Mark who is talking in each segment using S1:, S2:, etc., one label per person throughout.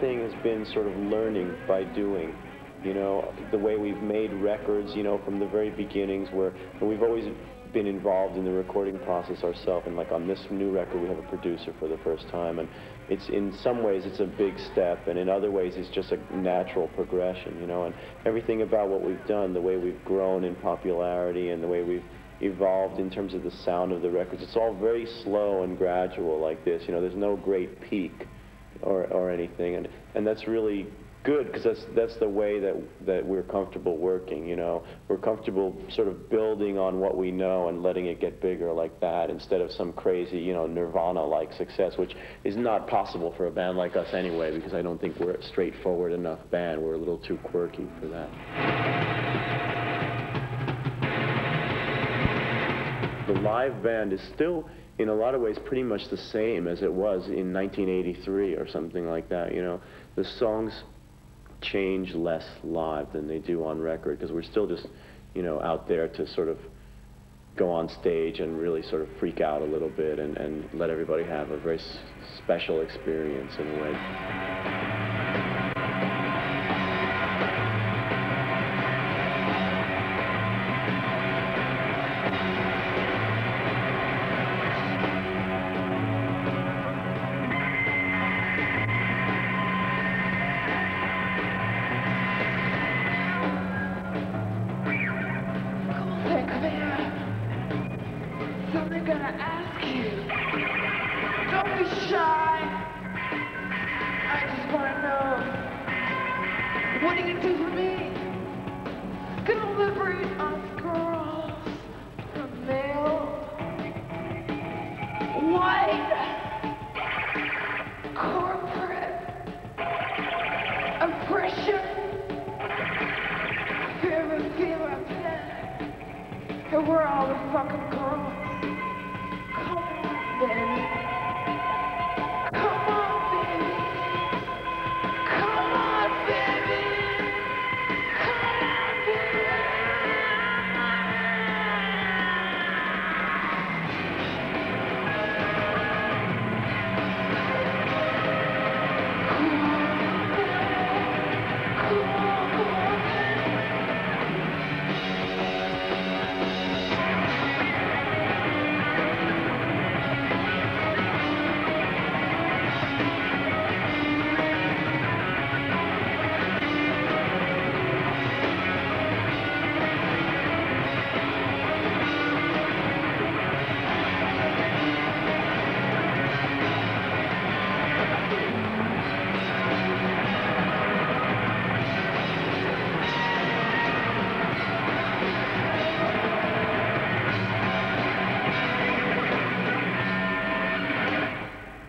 S1: thing has been sort of learning by doing. You know, the way we've made records, you know, from the very beginnings, where we've always been involved in the recording process ourselves, and like on this new record we have a producer for the first time, and it's, in some ways it's a big step, and in other ways it's just a natural progression, you know, and everything about what we've done, the way we've grown in popularity and the way we've evolved in terms of the sound of the records, it's all very slow and gradual like this, you know, there's no great peak or anything, and that's really good, because that's the way that we're comfortable working, you know. We're comfortable sort of building on what we know and letting it get bigger like that, instead of some crazy, you know, Nirvana-like success, which is not possible for a band like us anyway, because I don't think we're a straightforward enough band. We're a little too quirky for that. The live band is still, in a lot of ways, pretty much the same as it was in 1983 or something like that, you know. The songs change less live than they do on record, because we're still just, you know, out there to sort of go on stage and really sort of freak out a little bit and let everybody have a very special experience in a way.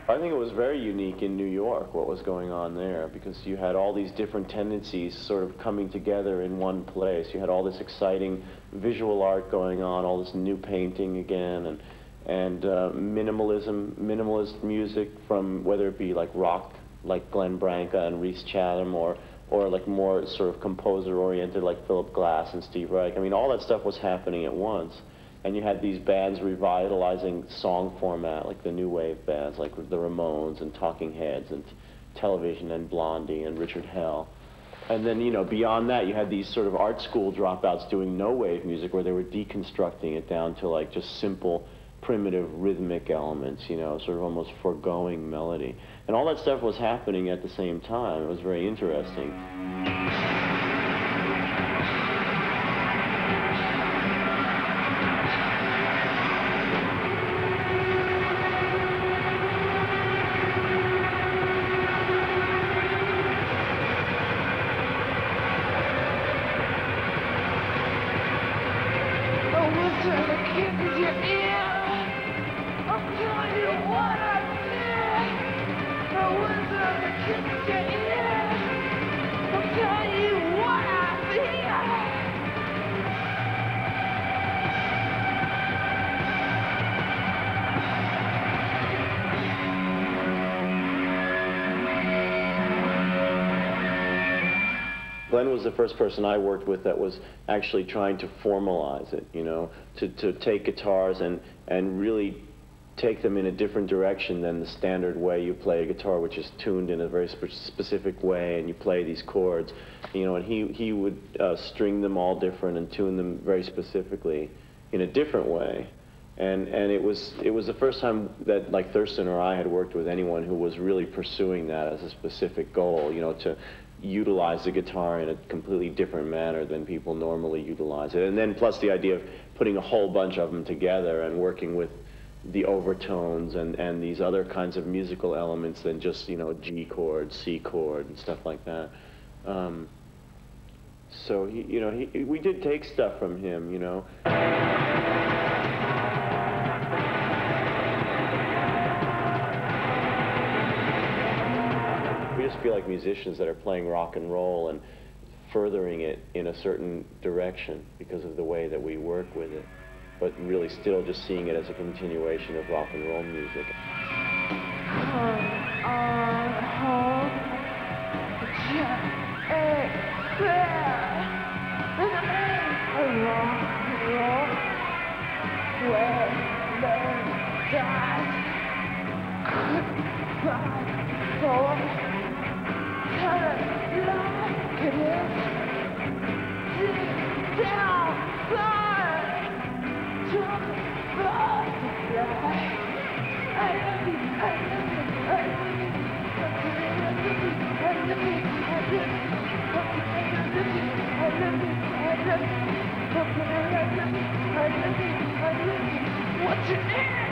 S1: I think it was very unique in New York, what was going on there, because you had all these different tendencies sort of coming together in one place. You had all this exciting visual art going on, all this new painting again, and minimalist music, from whether it be like rock, like Glenn Branca and Rhys Chatham, or like more sort of composer-oriented like Philip Glass and Steve Reich. I mean, all that stuff was happening at once. And you had these bands revitalizing song format, like the new wave bands, like the Ramones and Talking Heads and Television and Blondie and Richard Hell. And then, you know, beyond that, you had these sort of art school dropouts doing no wave music, where they were deconstructing it down to like just simple, primitive rhythmic elements, you know, sort of almost foregoing melody. And all that stuff was happening at the same time. It was very interesting. Glenn was the first person I worked with that was actually trying to formalize it, you know, to take guitars and really take them in a different direction than the standard way you play a guitar, which is tuned in a very specific way, and you play these chords, you know, and he would string them all different and tune them very specifically in a different way. And it was the first time that, like, Thurston or I had worked with anyone who was really pursuing that as a specific goal, you know, to utilize the guitar in a completely different manner than people normally utilize it. And then plus the idea of putting a whole bunch of them together and working with the overtones and these other kinds of musical elements than just, you know, G chord, C chord, and stuff like that. So we did take stuff from him, you know. We just feel like musicians that are playing rock and roll and furthering it in a certain direction because of the way that we work with it, but really still just seeing it as a continuation of rock and roll music.
S2: What's your name?